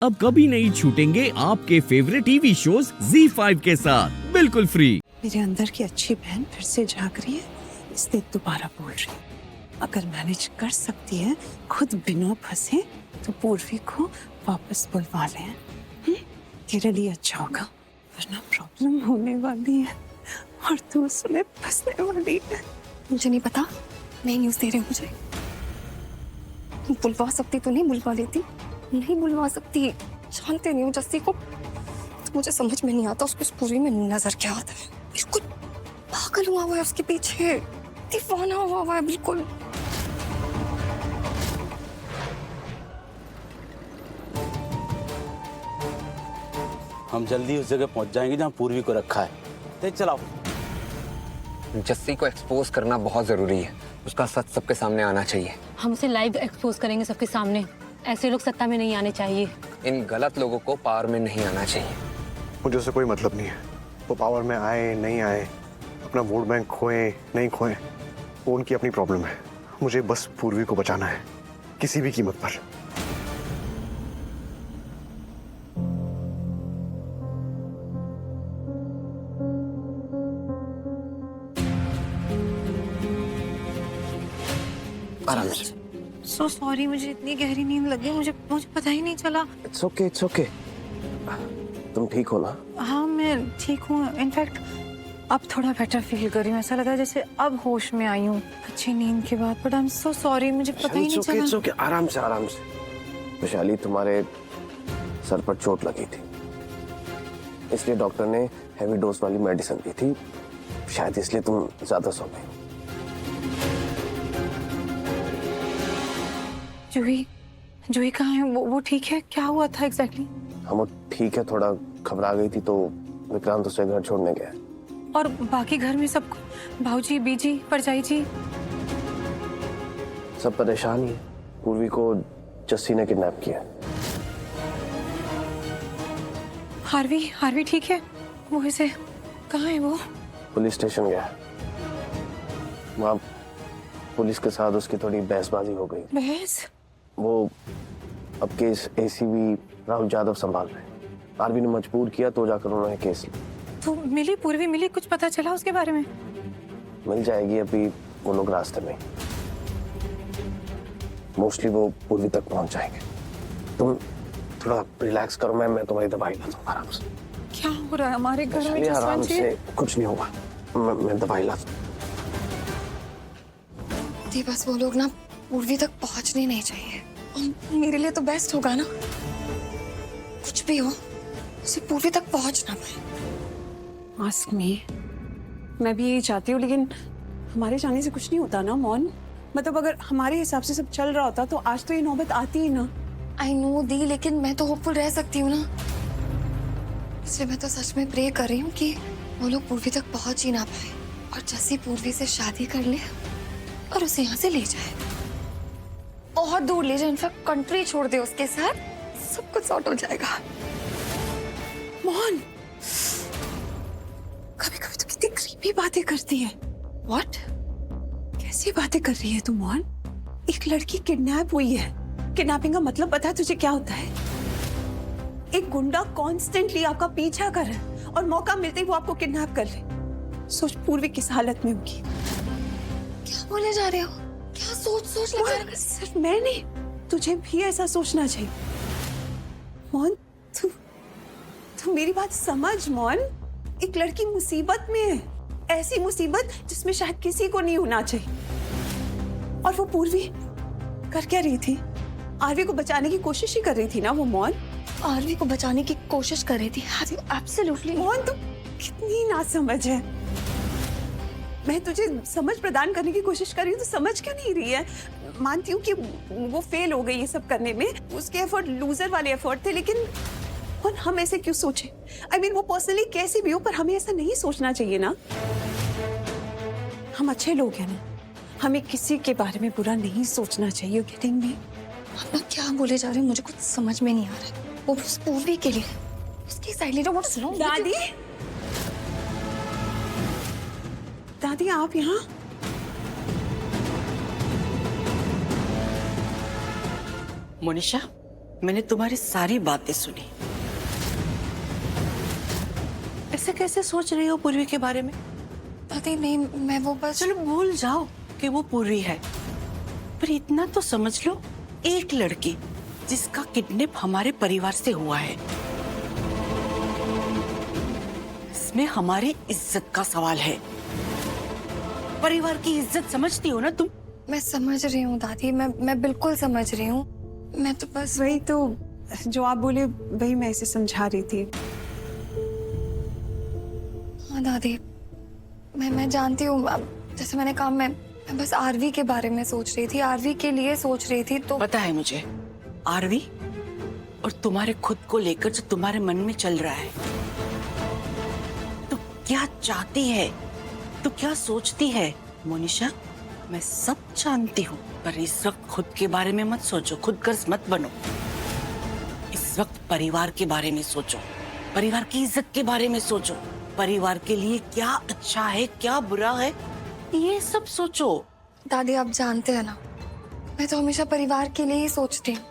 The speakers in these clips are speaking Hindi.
अब कभी नहीं छूटेंगे आपके फेवरेट टीवी शोज ZEE5 के साथ बिल्कुल फ्री। मेरे अंदर की अच्छी बहन फिर से जाग रही है, इसलिए दोबारा बोल रही है। अगर मैनेज कर सकती है खुद बिना फंसे तो पूर्वी को वापस बुलवा लें। तेरे लिए अच्छा होगा, वरना प्रॉब्लम होने वाली है और तू उसमें फंसने वाली है। मुझे नहीं पता, नहीं न्यूज दे रहे हो मुझे। बुलवा सकती तो नहीं बुलवा लेती, नहीं बुलवा सकती। जानते नहीं हूँ जस्सी को, तो मुझे समझ में नहीं आता उसको इस पूरी में नजर क्या आता है। बिल्कुल पागल हुआ है उसके पीछे, दीवाना हुआ है बिल्कुल। हम जल्दी उस जगह पहुंच जाएंगे जहां पूर्वी को रखा है। तेज चलाओ। जस्सी को एक्सपोज करना बहुत जरूरी है, उसका सच सबके सामने आना चाहिए। हम उसे लाइव एक्सपोज करेंगे सबके सामने। ऐसे लोग सत्ता में नहीं आने चाहिए। इन गलत लोगों को पावर में नहीं आना चाहिए। मुझे उससे कोई मतलब नहीं है, वो पावर में आए नहीं आए, अपना वोट बैंक खोए नहीं खोए, वो उनकी अपनी प्रॉब्लम है। मुझे बस पूर्वी को बचाना है, किसी भी कीमत पर। आराम से। सो सॉरी, मुझे इतनी गहरी नींद लगी, मुझे पता ही नहीं चला। It's okay, it's okay. तुम ठीक हो ना? हाँ मैं ठीक हूँ, इनफैक्ट अब थोड़ा बेटर फील कर रही हूँ। ऐसा लगा जैसे अब होश में आई हूँ अच्छी नींद के बाद। But I am so sorry, मुझे पता ही नहीं चला। इट्स ओके, आराम से आराम से। वैशाली, तुम्हारे सर पर चोट लगी थी, इसलिए डॉक्टर ने हैवी डोज वाली मेडिसिन दी थी, शायद इसलिए तुम ज्यादा सो गई। जूही कहाँ है? वो ठीक है? क्या हुआ था एग्जैक्टली? हम वो ठीक है, थोड़ा घबरा गई थी तो विक्रांत उसे घर छोड़ने गया। और बाकी घर में सब, भाऊजी, बीजी, परजाई जी? सब परेशान ही है। पूर्वी को जस्सी ने किडनैप किया। हार्वी ठीक है? वो इसे कहाँ है? वो पुलिस स्टेशन गया, वहाँ पुलिस के साथ उसकी थोड़ी बहसबाजी हो गई। बहस? वो अब केस एसीपी राहुल यादव संभाल रहे हैं। आरवी ने मजबूर किया तो जाकर उन्होंने केस लिया। तो पूर्वी मिली? कुछ पता चला उसके बारे में? मिल जाएगी, अभी वो लोग रास्ते में, मोस्टली वो पूर्वी तक पहुंच जाएंगे। तुम थोड़ा रिलैक्स करो, मैं तुम्हारी दवाई लाता हूँ। आराम से। क्या हो रहा है हमारे घर में? आराम से, कुछ नहीं होगा, मैं दवाई लाता हूँ। बस वो लोग ना पूर्वी तक पहुंचने नहीं चाहिए। और मेरे लिए तो बेस्ट होगा ना, कुछ भी हो उसे पूर्वी तक पहुंच ना पाए। आस्क मी, मैं भी यही चाहती हूँ, लेकिन हमारे जाने से कुछ नहीं होता ना मौन। मतलब अगर हमारे हिसाब से सब चल रहा होता तो आज तो ये नौबत आती ही ना। आई नो दी, लेकिन मैं तो होपफुल रह सकती हूँ ना, इसलिए मैं तो सच में प्रे कर रही हूँ कि वो लोग पूर्वी तक पहुंच ही ना पाए और जैसे पूर्वी से शादी कर ले और उसे यहाँ से ले जाए, बहुत दूर ले जाए, इनफैक्ट कंट्री छोड़ दे उसके साथ, सब कुछ सॉर्ट हो जाएगा। मोहन, कभी कभी तो कितनी क्रीपी बातें करती है। व्हाट? कैसी बातें कर रही है तू मोहन? एक लड़की किडनैप हुई है। किडनैपिंग का मतलब पता है तुझे क्या होता है? एक गुंडा कॉन्स्टेंटली आपका पीछा कर रहा है और मौका मिलते ही वो आपको किडनैप कर ले। सोच पूर्वी किस हालत में होगी। क्या बोले जा रहे हो? क्या सोच लगा रहे हो? सिर्फ मैं नहीं, तुझे भी ऐसा सोचना चाहिए। मोहन, तू मेरी बात समझ मोहन। एक लड़की मुसीबत में है, ऐसी मुसीबत जिसमें शायद किसी को नहीं होना चाहिए। और वो पूर्वी कर क्या रही थी? आरवी को बचाने की कोशिश ही कर रही थी ना वो मोहन। आरवी को बचाने की कोशिश कर रही थी। एब्सोल्युटली। मोहन, तू कितनी नासमझ है। मैं तुझे समझ प्रदान करने की कोशिश कर रही हूँ तो समझ क्यों नहीं रही है? मानती हूँ कि वो फेल हो गई ये सब करने में, उसके एफर्ट लूजर वाले एफर्ट थे, लेकिन हम ऐसे क्यों सोचे? I mean, वो पर्सनली कैसी भी हो, पर हमें ऐसा नहीं सोचना चाहिए ना। हम अच्छे लोग हैं ना, हमें किसी के बारे में बुरा नहीं सोचना चाहिए। Getting me? आप लोग क्या बोले जा रहे हो? मुझे कुछ समझ में नहीं आ रहा है। वो उस पूर्वी के लिए, उसकी साइड लो। What's wrong? दादी आप यहाँ? मोनिशा, मैंने तुम्हारी सारी बातें सुनी। ऐसे कैसे सोच रही हो पूर्वी के बारे में? दादी नहीं, मैं वो बस चलो भूल जाओ कि वो पूर्वी है, पर इतना तो समझ लो, एक लड़की जिसका किडनैप हमारे परिवार से हुआ है, इसमें हमारी इज्जत का सवाल है। परिवार की इज्जत समझती हो ना तुम? मैं समझ रही हूँ दादी, मैं बिल्कुल समझ रही हूँ। मैं तो बस वही तो जो आप बोले वही मैं इसे समझा रही थी। हाँ दादी, मैं जानती हूँ। अब जैसे मैंने कहा, मैं बस आरवी के बारे में सोच रही थी, आरवी के लिए सोच रही थी। तो पता है मुझे आरवी और तुम्हारे खुद को लेकर जो तुम्हारे मन में चल रहा है, तो क्या चाहती है, तो क्या सोचती है मोनिशा, मैं सब जानती हूँ। पर इस वक्त खुद के बारे में मत सोचो, खुद गर्ज मत बनो। इस वक्त परिवार के बारे में सोचो, परिवार की इज्जत के बारे में सोचो, परिवार के लिए क्या अच्छा है क्या बुरा है, ये सब सोचो। दादी आप जानते हैं ना, मैं तो हमेशा परिवार के लिए ही सोचती हूँ।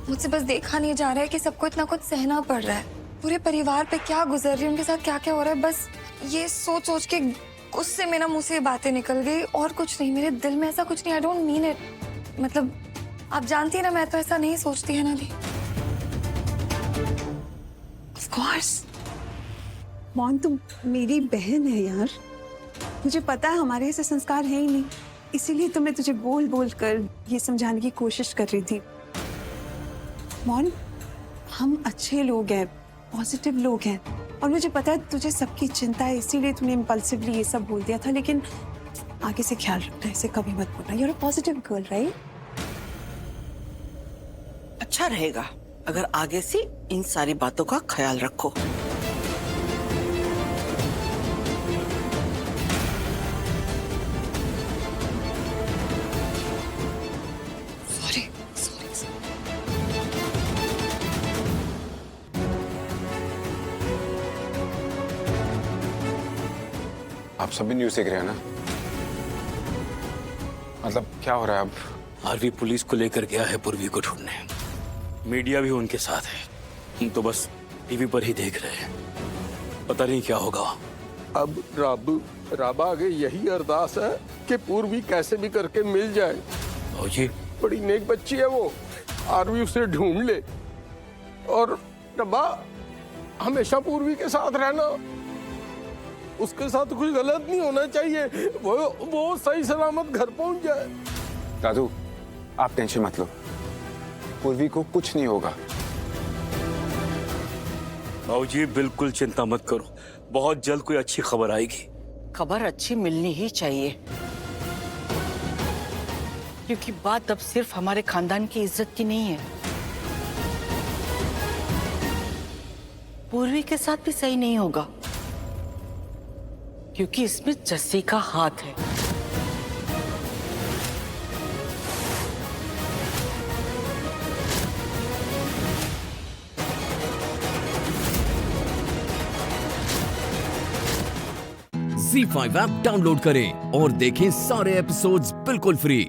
मुझसे बस देखा नहीं जा रहा है कि सबको इतना कुछ सहना पड़ रहा है। पूरे परिवार पे क्या गुजर रही है, उनके साथ क्या क्या हो रहा है, बस ये सोच सोच के गुस्से में ना मुंह से ये बातें निकल गई, और कुछ नहीं। मेरे दिल में ऐसा कुछ नहीं, आई डोंट मीन इट। मतलब आप जानती है ना, मैं तो ऐसा नहीं सोचती है ना दी। ऑफ कोर्स मोहन, तुम मेरी बहन है यार। मुझे पता है हमारे ऐसे संस्कार है ही नहीं, इसीलिए तो मैं तुझे बोल बोल कर ये समझाने की कोशिश कर रही थी। मोहन, हम अच्छे लोग हैं, पॉजिटिव लोग हैं, और मुझे पता है तुझे सबकी चिंता है, इसीलिए तूने इम्पल्सिवली ये सब बोल दिया था। लेकिन आगे से ख्याल रखना, ऐसे कभी मत बोलना। You are a positive girl, right? अच्छा रहेगा अगर आगे से इन सारी बातों का ख्याल रखो। Sorry sorry. आप सभी न्यूज़ देख रहे हैं ना? मतलब क्या हो रहा है अब? आरवी पुलिस को लेकर गया है पूर्वी को ढूंढने, मीडिया भी उनके साथ है। हम तो बस टीवी पर ही देख रहे हैं, पता नहीं क्या होगा। अब रब आगे यही अरदास है कि पूर्वी कैसे भी करके मिल जाए। भाजी, बड़ी नेक बच्ची है वो, आरवी उसे ढूंढ ले, और रब्बा हमेशा पूर्वी के साथ रहना, उसके साथ कुछ गलत नहीं होना चाहिए, वो सही सलामत घर पहुंच जाए। दादू आप टेंशन मत लो, पूर्वी को कुछ नहीं होगा। भाजी बिल्कुल चिंता मत करो, बहुत जल्द कोई अच्छी खबर आएगी। खबर अच्छी मिलनी ही चाहिए, क्योंकि बात अब सिर्फ हमारे खानदान की इज्जत की नहीं है। पूर्वी के साथ भी सही नहीं होगा, क्योंकि इसमें जस्सी का हाथ है। Z5 ऐप डाउनलोड करें और देखें सारे एपिसोड्स बिल्कुल फ्री।